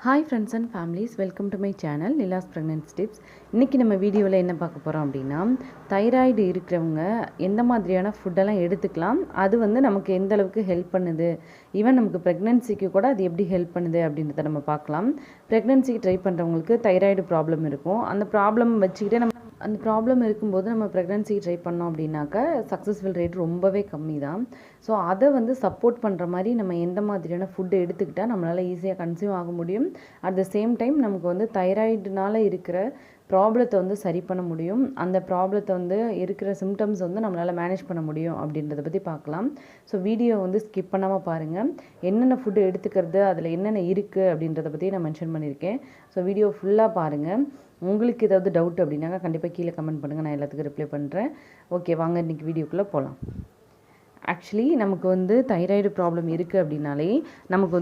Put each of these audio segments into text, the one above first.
Hi friends and families, welcome to my channel Nila's pregnancy tips. இன்றைக்கி நம்ம வீடியோவில் என்ன பார்க்க போகிறோம் அப்படின்னா, தைராய்டு இருக்கிறவங்க எந்த மாதிரியான ஃபுட்டெல்லாம் எடுத்துக்கலாம், அது நமக்கு எந்த அளவுக்கு ஹெல்ப் பண்ணுது, ஈவன் நமக்கு ப்ரெக்னன்சிக்கு கூட அது எப்படி ஹெல்ப் பண்ணுது அப்படின்றத நம்ம பார்க்கலாம். ப்ரெக்னன்சிக்கு ட்ரை பண்ணுறவங்களுக்கு தைராய்டு ப்ராப்ளம் இருக்கும். அந்த ப்ராப்ளம் வச்சுக்கிட்டே அந்த ப்ராப்ளம் இருக்கும்போது நம்ம ப்ரெக்னன்சிக்கு ட்ரை பண்ணோம் அப்படின்னாக்கா சக்ஸஸ்ஃபுல் ரேட் ரொம்பவே கம்மி தான். ஸோ அதை சப்போர்ட் பண்ணுற மாதிரி நம்ம எந்த மாதிரியான ஃபுட்டு எடுத்துக்கிட்டால் நம்மளால் ஈஸியாக கன்சியூம் ஆக முடியும், அட் த சேம் டைம் நமக்கு தைராய்டுனால இருக்கிற ப்ராப்ளத்தை சரி பண்ண முடியும், அந்த ப்ராப்ளத்தை இருக்கிற சிம்டம்ஸ் நம்மளால் மேனேஜ் பண்ண முடியும் அப்படின்றத பற்றி பார்க்கலாம். ஸோ வீடியோ ஸ்கிப் பண்ணாமல் பாருங்கள். என்னென்ன ஃபுட்டு எடுத்துக்கிறது, அதில் என்னென்ன இருக்குது அப்படின்றத பற்றி நான் மென்ஷன் பண்ணியிருக்கேன். ஸோ வீடியோ ஃபுல்லாக பாருங்கள். உங்களுக்கு ஏதாவது டவுட் அப்படின்னாக்கா கண்டிப்பாக கீழே கமெண்ட் பண்ணுங்கள், நான் எல்லாத்துக்கும் ரிப்ளை பண்ணுறேன். ஓகே, வாங்க இன்றைக்கி வீடியோக்குள்ளே போகலாம். ஆக்சுவலி நமக்கு தைராய்டு ப்ராப்ளம் இருக்குது அப்படின்னாலே நமக்கு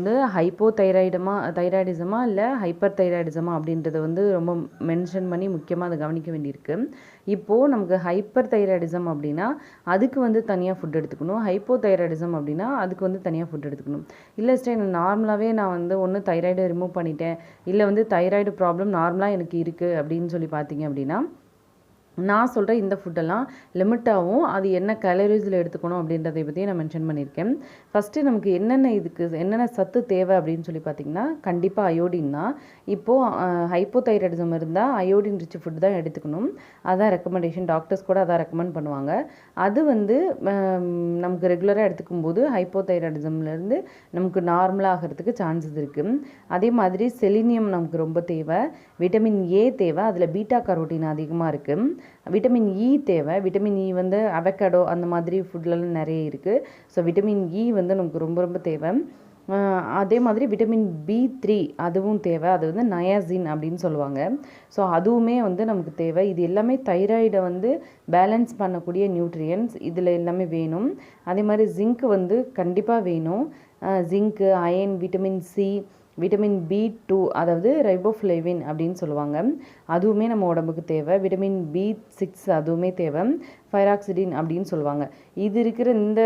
தைராய்டிசமா இல்லை ஹைப்பர் தைராய்டிசமா அப்படின்றத ரொம்ப மென்ஷன் பண்ணி முக்கியமாக அதை கவனிக்க வேண்டியிருக்கு. இப்போது நமக்கு ஹைப்பர் தைராய்டிசம் அப்படின்னா அதுக்கு தனியாக ஃபுட் எடுத்துக்கணும், ஹைப்போ தைராய்டிசம் அப்படின்னா அதுக்கு தனியாக ஃபுட் எடுத்துக்கணும். இல்லை ஸ்டே நார்மலாகவே நான் ஒன்று தைராய்டை ரிமூவ் பண்ணிட்டேன், இல்லை தைராய்டு ப்ராப்ளம் நார்மலாக எனக்கு இருக்குது அப்படின்னு சொல்லி பார்த்தீங்க அப்படின்னா நான் சொல்கிற இந்த ஃபுட்டெல்லாம் லிமிட்டாகவும் அது என்ன கேலரிஸில் எடுத்துக்கணும் அப்படின்றதை பற்றி நான் மென்ஷன் பண்ணியிருக்கேன். ஃபஸ்ட்டு நமக்கு என்னென்ன சத்து தேவை அப்படின்னு சொல்லி பார்த்திங்கன்னா கண்டிப்பாக அயோடின் தான். இப்போது ஹைப்போதைராய்டிசம் இருந்தால் அயோடின் ரிச் ஃபுட் தான் எடுத்துக்கணும். அதான் ரெக்கமெண்டேஷன், டாக்டர்ஸ் கூட அதான் ரெக்கமெண்ட் பண்ணுவாங்க. அது நமக்கு ரெகுலராக எடுத்துக்கும் போது ஹைப்போதைராய்டிசம்லேருந்து நமக்கு நார்மலாக ஆகிறதுக்கு சான்சஸ் இருக்குது. அதே மாதிரி செலினியம் நமக்கு ரொம்ப தேவை, விட்டமின் ஏ தேவை, அதில் பீட்டா கரோட்டின் அதிகமாக இருக்குது, விட்டமின் இ தேவை. விட்டமின் இ அவகேடோ அந்த மாதிரி ஃபுட்லலாம் நிறைய இருக்குது. ஸோ விட்டமின் இ நமக்கு ரொம்ப ரொம்ப தேவை. அதே மாதிரி விட்டமின் B3 அதுவும் தேவை, அது நயாசின் அப்படின்னு சொல்லுவாங்க. ஸோ அதுவுமே நமக்கு தேவை. இது எல்லாமே தைராய்டை பேலன்ஸ் பண்ணக்கூடிய நியூட்ரியன்ஸ், இதில் எல்லாமே வேணும். அதே மாதிரி ஜிங்க் கண்டிப்பாக வேணும். Zinc, iron, vitamin C, vitamin B2 அதாவது ரைபோஃப்ளேவின் அப்படின்னு சொல்லுவாங்க, அதுவுமே நம்ம உடம்புக்கு தேவை. விட்டமின் B6 அதுவுமே தேவை. பைராக்சிடின் அப்படின்னு சொல்லுவாங்க. இது இருக்கிற இந்த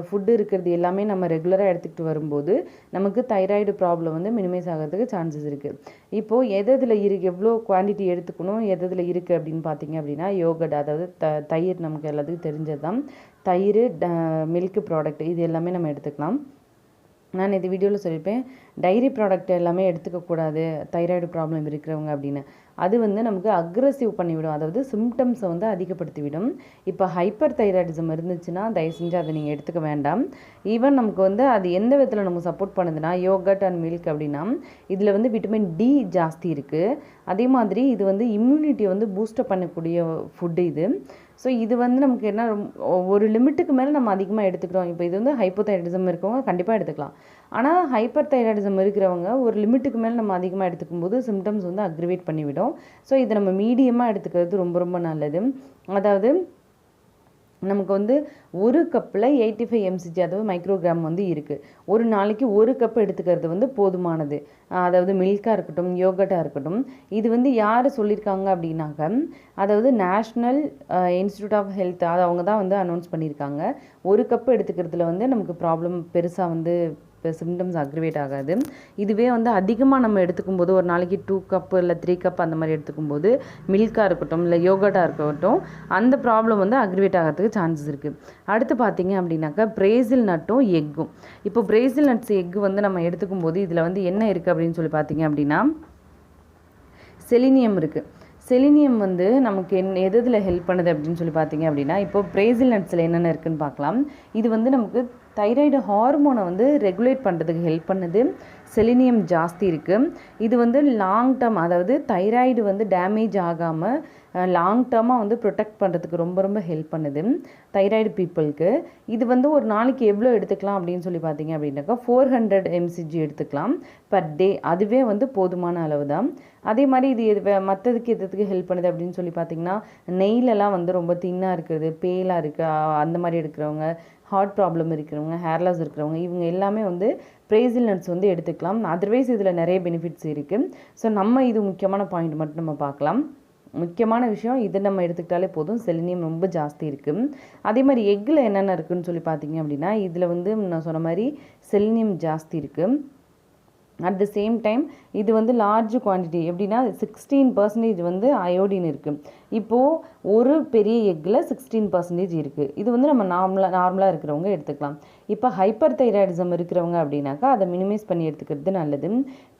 ஃபுட்டு இருக்கிறது எல்லாமே நம்ம ரெகுலராக எடுத்துக்கிட்டு வரும்போது நமக்கு தைராய்டு ப்ராப்ளம் மினிமைஸ் ஆகிறதுக்கு சான்சஸ் இருக்குது. இப்போது எதில் எவ்வளோ குவான்டிட்டி எடுத்துக்கணும், எதில் இருக்குது அப்படின்னு பார்த்தீங்க அப்படின்னா யோகட், அதாவது தயிர் நமக்கு எல்லாத்துக்கும் தெரிஞ்சது தான். தயிர், மில்க் ப்ராடக்ட் இது எல்லாமே நம்ம எடுத்துக்கலாம். நான் இந்த வீடியோவில் சொல்லியிருப்பேன் டைரி ப்ராடக்ட் எல்லாமே எடுத்துக்கக்கூடாது தைராய்டு ப்ராப்ளம் இருக்கிறவங்க அப்படின்னு. அது நமக்கு அக்ரெசிவ் பண்ணிவிடும், அதாவது சிம்டம்ஸை அதிகப்படுத்திவிடும். இப்போ ஹைப்பர் தைராய்டிசம் இருந்துச்சுன்னா தயவு செஞ்சு அதை நீங்கள் எடுத்துக்க வேண்டாம். ஈவன் நமக்கு அது எந்த விதத்தில் நமக்கு சப்போர்ட் பண்ணுதுன்னா யோகட் அண்ட் மில்க் அப்படின்னா இதில் விட்டமின் டி ஜாஸ்தி இருக்குது. அதே மாதிரி இது இம்யூனிட்டியை பூஸ்டப் பண்ணக்கூடிய ஃபுட்டு இது. ஸோ இது நமக்கு என்ன ஒரு லிமிட்டுக்கு மேலே நம்ம அதிகமாக எடுத்துக்கிறோம். இப்போ இது ஹைப்போதைராய்டிசம் இருக்கவங்க கண்டிப்பாக எடுத்துக்கலாம். ஆனால் ஹைப்பர் தைராய்டிசம் இருக்கிறவங்க ஒரு லிமிட்டுக்கு மேலே நம்ம அதிகமாக எடுத்துக்கும் போது சிம்டம்ஸ் அக்ரிவேட் பண்ணிவிடும். ஸோ இதை நம்ம மீடியமாக எடுத்துக்கிறது ரொம்ப ரொம்ப நல்லது. அதாவது நமக்கு ஒரு கப்பில் 85 mcg அதாவது மைக்ரோகிராம் இருக்குது. ஒரு நாளைக்கு ஒரு கப் எடுத்துக்கிறது போதுமானது. அதாவது மில்காக இருக்கட்டும், யோகட்டாக இருக்கட்டும். இது யார் சொல்லியிருக்காங்க அப்படின்னாக்க அதாவது நேஷ்னல் இன்ஸ்டியூட் ஆஃப் ஹெல்த், அது அவங்க தான் அனௌன்ஸ் பண்ணியிருக்காங்க. ஒரு கப்பு எடுத்துக்கிறதுல நமக்கு ப்ராப்ளம் பெருசாக இப்போ சிம்டம்ஸ் அக்ரிவேட் ஆகாது. இதுவே அதிகமாக நம்ம எடுத்துக்கும் போது ஒரு நாளைக்கு 2 கப்பு இல்லை 3 கப் அந்த மாதிரி எடுத்துக்கும் போது மில்காக இருக்கட்டும் இல்லை யோகட்டாக இருக்கட்டும் அந்த ப்ராப்ளம் அக்ரிவேட் ஆகிறதுக்கு சான்சஸ் இருக்குது. அடுத்து பார்த்தீங்க அப்படின்னாக்கா பிரேசில் நட்டும் எக்கும். இப்போ பிரேசில் நட்ஸ் எக்கு நம்ம எடுத்துக்கும் போது இதில் என்ன இருக்குது அப்படின்னு சொல்லி பார்த்தீங்க அப்படின்னா செலினியம் இருக்குது. செலினியம் நமக்கு எதில் ஹெல்ப் பண்ணுது அப்படின்னு சொல்லி பார்த்தீங்க அப்படின்னா இப்போ பிரேசில் நட்ஸில் என்னென்ன இருக்குதுன்னு பார்க்கலாம். இது நமக்கு தைராய்டு ஹார்மோனை ரெகுலேட் பண்ணுறதுக்கு ஹெல்ப் பண்ணுது. செலினியம் ஜாஸ்தி இருக்குது. இது லாங் டேர்ம், அதாவது தைராய்டு டேமேஜ் ஆகாமல் லாங் டேர்மாக ப்ரொடெக்ட் பண்ணுறதுக்கு ரொம்ப ரொம்ப ஹெல்ப் பண்ணுது தைராய்டு பீப்புளுக்கு. இது ஒரு நாளைக்கு எவ்வளோ எடுத்துக்கலாம் அப்படின்னு சொல்லி பார்த்தீங்க அப்படின்னாக்கா 400 mcg எடுத்துக்கலாம் பர் டே. அதுவே போதுமான அளவு தான். அதே மாதிரி இது மற்றதுக்கு எதுக்கு ஹெல்ப் பண்ணுது அப்படின்னு சொல்லி பார்த்தீங்கன்னா நெய்லெலாம் ரொம்ப தின்னாக இருக்குது, பேலாக இருக்குது, அந்த மாதிரி இருக்கிறவங்க, ஹார்ட் ப்ராப்ளம் இருக்கிறவங்க, ஹேர் லாஸ் இருக்கிறவங்க, இவங்க எல்லாமே பிரேசில் நட்ஸ் எடுத்துக்கலாம். அதர்வைஸ் இதில் நிறைய பெனிஃபிட்ஸ் இருக்குது. ஸோ நம்ம இது முக்கியமான பாயிண்ட் மட்டும் நம்ம பார்க்கலாம். முக்கியமான விஷயம் இதை நம்ம எடுத்துக்கிட்டாலே போதும், செலினியம் ரொம்ப ஜாஸ்தி இருக்குது. அதே மாதிரி எக்கில் என்னென்ன இருக்குதுன்னு சொல்லி பார்த்தீங்க அப்படின்னா இதில் நான் சொன்ன மாதிரி செலினியம் ஜாஸ்தி இருக்குது. அட் த சேம் டைம் இது வந்து லார்ஜ் குவான்டிட்டி, எப்படின்னா 16% வந்து அயோடின் இருக்குது. இப்போது ஒரு பெரிய எக்கில் 16% இருக்குது. இது வந்து நம்ம நார்மலாக இருக்கிறவங்க எடுத்துக்கலாம். இப்போ ஹைப்பர் தைராய்டிசம் இருக்கிறவங்க அப்படின்னாக்கா அதை மினிமைஸ் பண்ணி எடுத்துக்கிறது நல்லது.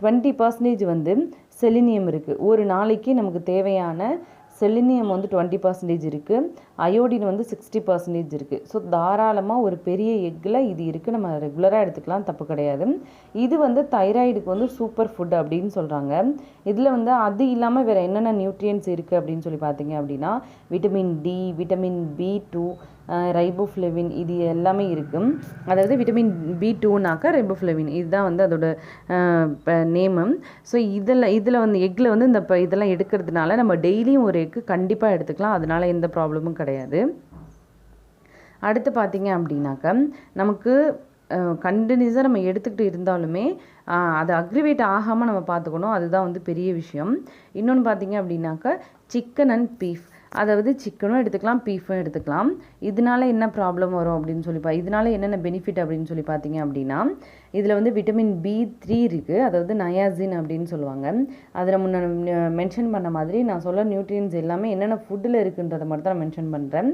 20% வந்து செலினியம் இருக்குது. ஒரு நாளைக்கு நமக்கு தேவையான செலினியம் வந்து 20% இருக்குது, அயோடின் வந்து 60% இருக்குது. ஸோ தாராளமாக ஒரு பெரிய எக்கில் இது இருக்குது, நம்ம ரெகுலராக எடுத்துக்கலாம், தப்பு கிடையாது. இது வந்து தைராய்டுக்கு வந்து சூப்பர் ஃபுட் அப்படின்னு சொல்கிறாங்க. இதில் வந்து அது இல்லாமல் வேறு என்னென்ன நியூட்ரியன்ஸ் இருக்குது அப்படின்னு சொல்லி பார்த்தீங்க அப்படின்னா vitamin D, vitamin B2, riboflavin, இது எல்லாமே இருக்குது. அதாவது விட்டமின் B2னாக்கா ரைபோஃப்ளேவின், இதுதான் வந்து அதோட நேமு. ஸோ இதில் வந்து எக்கில் வந்து இந்த இதெல்லாம் எடுக்கிறதுனால நம்ம டெய்லியும் ஒரு எக்கு கண்டிப்பாக எடுத்துக்கலாம், அதனால எந்த ப்ராப்ளமும் கிடையாது. அடுத்து பார்த்தீங்க அப்படின்னாக்கா நமக்கு கண்டினியூஸாக நம்ம எடுத்துக்கிட்டு இருந்தாலுமே அது அக்ரிவேட் ஆகாமல் நம்ம பார்த்துக்கணும், அதுதான் வந்து பெரிய விஷயம். இன்னொன்று பார்த்தீங்க அப்படின்னாக்கா சிக்கன் அண்ட் பீஃப், அதாவது சிக்கனும் எடுத்துக்கலாம், பீஃபும் எடுத்துக்கலாம். இதனால என்ன ப்ராப்ளம் வரும் அப்படின்னு சொல்லி இதனால என்னென்ன பெனிஃபிட் அப்படின்னு சொல்லி பார்த்தீங்க அப்படின்னா இதில் வந்து விட்டமின் B3 இருக்குது, அதாவது நயாசின் அப்படின்னு சொல்லுவாங்க. அதில் முன்ன மென்ஷன் பண்ண மாதிரி நான் சொல்ல நியூட்ரியன்ஸ் எல்லாமே என்னென்ன ஃபுட்டில் இருக்குன்றதை மட்டும் தான் நான் மென்ஷன் பண்ணுறேன்.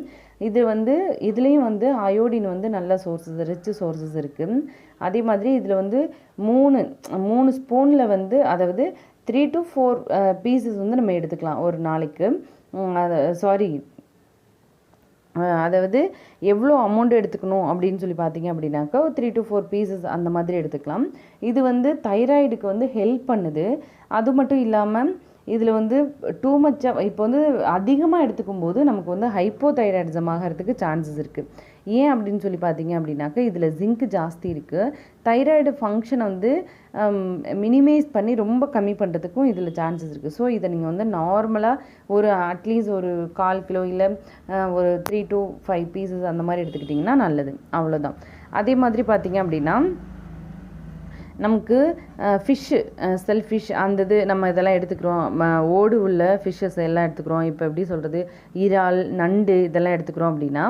இது வந்து இதுலேயும் வந்து அயோடின் வந்து நல்ல சோர்ஸஸ், ரிச் சோர்ஸஸ் இருக்குது. அதே மாதிரி இதில் வந்து மூணு ஸ்பூனில் வந்து, அதாவது 3 to 4 பீசஸ் வந்து நம்ம எடுத்துக்கலாம் ஒரு நாளைக்கு. அதாவது எவ்வளோ அமௌண்ட் எடுத்துக்கணும் அப்படின்னு சொல்லி பார்த்தீங்க அப்படின்னாக்கா 3 to 4 பீசஸ் அந்த மாதிரி எடுத்துக்கலாம். இது வந்து தைராய்டுக்கு வந்து ஹெல்ப் பண்ணுது. அது மட்டும் இல்லாமல் இதில் வந்து டூ மச்சாக இப்போ வந்து அதிகமாக எடுத்துக்கும் போது நமக்கு வந்து ஹைப்போதைராய்டிசம் ஆகிறதுக்கு சான்சஸ் இருக்குது. ஏன் அப்படின்னு சொல்லி பார்த்தீங்க அப்படின்னாக்கா இதில் ஜிங்க் ஜாஸ்தி இருக்குது. தைராய்டு ஃபங்க்ஷனை வந்து மினிமைஸ் பண்ணி ரொம்ப கம்மி பண்ணுறதுக்கும் இதில் சான்சஸ் இருக்குது. ஸோ இதை நீங்கள் வந்து நார்மலாக ஒரு அட்லீஸ்ட் ஒரு 1/4 கிலோ இல்லை ஒரு 3 to 5 பீசஸ் அந்த மாதிரி எடுத்துக்கிட்டிங்கன்னா நல்லது, அவ்வளோதான். அதே மாதிரி பார்த்தீங்க அப்படின்னா நமக்கு ஃபிஷ்ஷு, ஃபிஷ் அந்த இது நம்ம இதெல்லாம் எடுத்துக்கிறோம், ஓடு உள்ள ஃபிஷ்ஷஸ் எல்லாம் எடுத்துக்கிறோம். இப்போ எப்படி சொல்கிறது, இறால், நண்டு இதெல்லாம் எடுத்துக்கிறோம் அப்படின்னா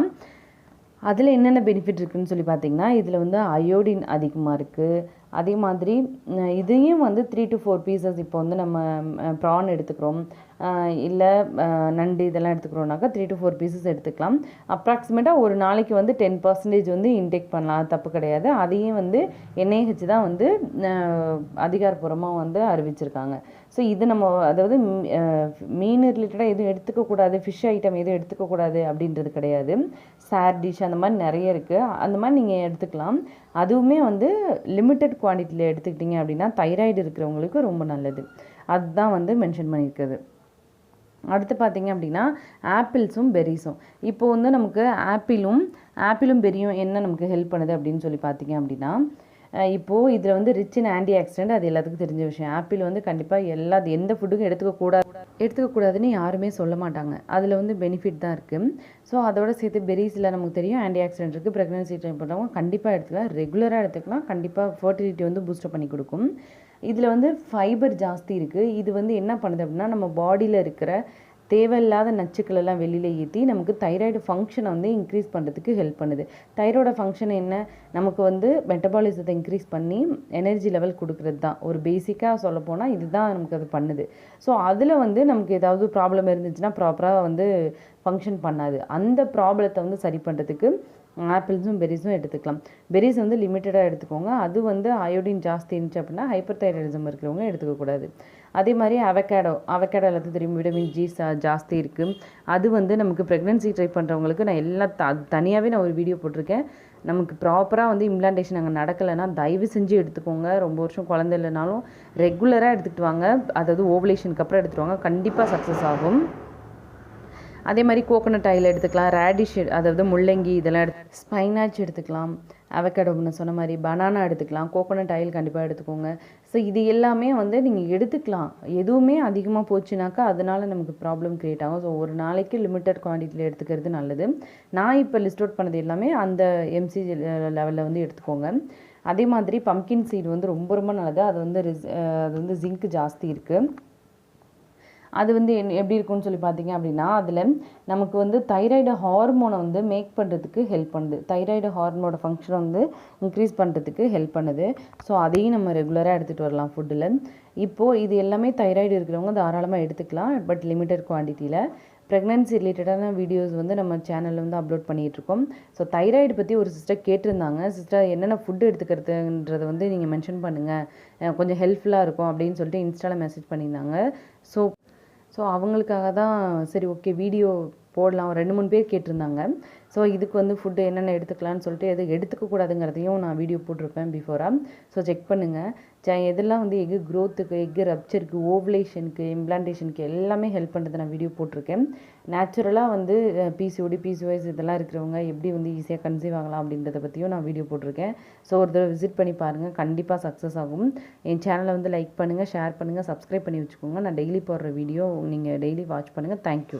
அதில் என்னென்ன பெனிஃபிட் இருக்குதுன்னு சொல்லி பார்த்திங்கன்னா இதில் வந்து அயோடின் அதிகமாக இருக்குது. அதே மாதிரி இதையும் வந்து 3 to 4 பீசஸ், இப்போ வந்து நம்ம ப்ரான் எடுத்துக்கிறோம் இல்லை நண்டு இதெல்லாம் எடுத்துக்கிறோம்னாக்கா 3 to 4 பீசஸ் எடுத்துக்கலாம். அப்ராக்சிமேட்டாக ஒரு நாளைக்கு வந்து 10% வந்து இன்டேக் பண்ணலாம், தப்பு கிடையாது. அதையும் வந்து NIH தான் வந்து அதிகாரப்பூர்வமாக வந்து அறிவிச்சிருக்காங்க. ஸோ இது நம்ம அதாவது மீன் ரிலேட்டடாக எதுவும் எடுத்துக்கக்கூடாது, ஃபிஷ் ஐட்டம் எதுவும் எடுத்துக்கக்கூடாது அப்படின்றது கிடையாது. சார்டிஷ் அந்த மாதிரி நிறைய இருக்குது, அந்த மாதிரி நீங்கள் எடுத்துக்கலாம். அதுவுமே வந்து லிமிட்டட் குவான்டிட்டியில் எடுத்துக்கிட்டிங்க அப்படின்னா தைராய்டு இருக்கிறவங்களுக்கு ரொம்ப நல்லது, அதுதான் வந்து மென்ஷன் பண்ணியிருக்குது. அடுத்து பார்த்திங்க அப்படின்னா ஆப்பிள்ஸும் பெரிஸும். இப்போது வந்து நமக்கு ஆப்பிளும் பெரியும் என்ன நமக்கு ஹெல்ப் பண்ணுது அப்படின்னு சொல்லி பார்த்திங்க அப்படின்னா இப்போது இதில் வந்து ரிச் இன் ஆன்டி ஆக்சிடென்ட், அது எல்லாத்துக்கும் தெரிஞ்ச விஷயம். ஆப்பிள் வந்து கண்டிப்பாக எந்த ஃபுட்டுக்கும் எடுத்துக்கக்கூடாதுன்னு யாருமே சொல்ல மாட்டாங்க, அதில் வந்து பெனிஃபிட் தான் இருக்குது. ஸோ அதோட சேர்த்து பெரிஸில் நமக்கு தெரியும் ஆன்டி ஆக்சிடென்ட் இருக்குது. ப்ரெக்னன்சி ட்ரைன் பண்ணுறவங்க கண்டிப்பாக எடுத்துக்கலாம், ரெகுலராக எடுத்துக்கலாம், கண்டிப்பாக ஃபர்டிலிட்டி வந்து பூஸ்டப் பண்ணி கொடுக்கும். இதில் வந்து ஃபைபர் ஜாஸ்தி இருக்குது. இது வந்து என்ன பண்ணுது அப்படின்னா நம்ம பாடியில் இருக்கிற தேவையில்லாத நச்சுக்களெல்லாம் வெளியில் ஏற்றி நமக்கு தைராய்டு ஃபங்க்ஷனை வந்து இன்க்ரீஸ் பண்ணுறதுக்கு ஹெல்ப் பண்ணுது. தைராய்டு ஃபங்க்ஷன் என்ன, நமக்கு வந்து மெட்டபாலிசத்தை இன்க்ரீஸ் பண்ணி எனர்ஜி லெவல் கொடுக்குறது தான். ஒரு பேசிக்காக சொல்லப்போனால் இதுதான் நமக்கு அது பண்ணுது. ஸோ அதில் வந்து நமக்கு ஏதாவது ப்ராப்ளம் இருந்துச்சுன்னா ப்ராப்பராக வந்து ஃபங்க்ஷன் பண்ணாது. அந்த ப்ராப்ளத்தை வந்து சரி பண்ணுறதுக்கு ஆப்பிள்ஸும் பெரிஸும் எடுத்துக்கலாம். பெரிஸ் வந்து லிமிட்டடாக எடுத்துக்கோங்க. அது வந்து அயோடின் ஜாஸ்தி இருந்துச்சு அப்படின்னா ஹைப்பர் தைராய்டிசம் இருக்கிறவங்க எடுத்துக்கக்கூடாது. அதே மாதிரி அவகேடோ எல்லாத்துக்கும் தெரியும், விட்டமின் G ஜாஸ்தி இருக்குது. அது வந்து நமக்கு ப்ரெக்னன்சி ட்ரை பண்ணுறவங்களுக்கு நான் தனியாகவே ஒரு வீடியோ போட்டிருக்கேன். நமக்கு ப்ராப்பராக வந்து இம்ப்ளான்டேஷன் அங்கே நடக்கலைன்னா தயவு செஞ்சு எடுத்துக்கோங்க. ரொம்ப வருஷம் குழந்தை இல்லைனாலும் ரெகுலராக எடுத்துகிட்டு வாங்க, அதாவது ஓவலேஷனுக்கு அப்புறம் எடுத்துகிட்டு வாங்க, கண்டிப்பாக சக்ஸஸ் ஆகும். அதே மாதிரி கோகோனட் ஆயில் எடுத்துக்கலாம், ரேடிஷ் அதாவது முள்ளங்கி இதெல்லாம் ஸ்பைனாச் எடுத்துக்கலாம், அவகேடோ நான் சொன்ன மாதிரி பனானா எடுத்துக்கலாம், கோகோனட் ஆயில் கண்டிப்பாக எடுத்துக்கோங்க. ஸோ இது எல்லாமே வந்து நீங்கள் எடுத்துக்கலாம். எதுவுமே அதிகமாக போச்சுனாக்கா அதனால் நமக்கு ப்ராப்ளம் க்ரியேட் ஆகும். ஸோ ஒரு நாளைக்கு லிமிட்டட் குவான்டிட்டியில் எடுத்துக்கிறது நல்லது. நான் இப்போ லிஸ்ட் அவுட் பண்ணது எல்லாமே அந்த MCG லெவலில் வந்து எடுத்துக்கோங்க. அதே மாதிரி பம்கின் சீடு வந்து ரொம்ப ரொம்ப நல்லது. அது வந்து ஜிங்க் ஜாஸ்தி இருக்குது. அது வந்து எப்படி இருக்கும்னு சொல்லி பார்த்தீங்க அப்படின்னா, அதில் நமக்கு வந்து தைராய்டு ஹார்மோனை வந்து மேக் பண்ணுறதுக்கு ஹெல்ப் பண்ணுது. தைராய்டு ஹார்மோனோட ஃபங்க்ஷனை வந்து இன்க்ரீஸ் பண்ணுறதுக்கு ஹெல்ப் பண்ணுது. ஸோ அதையும் நம்ம ரெகுலராக எடுத்துகிட்டு வரலாம் ஃபுட்டில். இப்போது இது எல்லாமே தைராய்டு இருக்கிறவங்க தாராளமாக எடுத்துக்கலாம், பட் லிமிட்டட் குவான்டிட்டியில். ப்ரெக்னன்சி ரிலேட்டடான வீடியோஸ் வந்து நம்ம சேனலில் வந்து அப்லோட் பண்ணிகிட்ருக்கோம். ஸோ தைராய்டு பற்றி ஒரு சிஸ்டர் கேட்டிருந்தாங்க, சிஸ்டர் என்னென்ன ஃபுட்டு எடுத்துக்கிறதுன்றதை வந்து நீங்கள் மென்ஷன் பண்ணுங்கள், கொஞ்சம் ஹெல்ப்ஃபுல்லாக இருக்கும் அப்படின்னு சொல்லிட்டு இன்ஸ்டாவில் மெசேஜ் பண்ணியிருந்தாங்க. ஸோ அவங்களுக்காக தான் சரி ஓகே வீடியோ போடலாம். ஒரு 2-3 பேர் கேட்டிருந்தாங்க. ஸோ இதுக்கு வந்து ஃபுட்டு என்னென்ன எடுத்துக்கலான்னு சொல்லிட்டு எது எடுத்துக்கக்கூடாதுங்கிறதையும் நான் வீடியோ போட்டிருப்பேன் பிஃபோராக. ஸோ செக் பண்ணுங்கள். எதெல்லாம் வந்து எக்கு க்ரோத்துக்கு, எக்கு ரப்ச்சருக்கு, ஓவலேஷனுக்கு, இம்ப்ளான்டேஷனுக்கு எல்லாமே ஹெல்ப் பண்ணுறது நான் வீடியோ போட்டிருக்கேன். நேச்சுரலாக வந்து பிசிஓடி, பிசிஓஎஸ் இதெல்லாம் இருக்கிறவங்க எப்படி வந்து ஈஸியாக கன்சீவ் ஆகலாம் அப்படின்றத பற்றியும் நான் வீடியோ போட்டிருக்கேன். ஸோ ஒரு தடவை விசிட் பண்ணி பாருங்கள், கண்டிப்பாக சக்ஸஸ் ஆகும். என் சேனலை வந்து லைக் பண்ணுங்கள், ஷேர் பண்ணுங்கள், சப்ஸ்கிரைப் பண்ணி வச்சுக்கோங்க. நான் டெய்லி போடுற வீடியோ நீங்கள் டெய்லி வாட்ச் பண்ணுங்கள். தேங்க்யூ.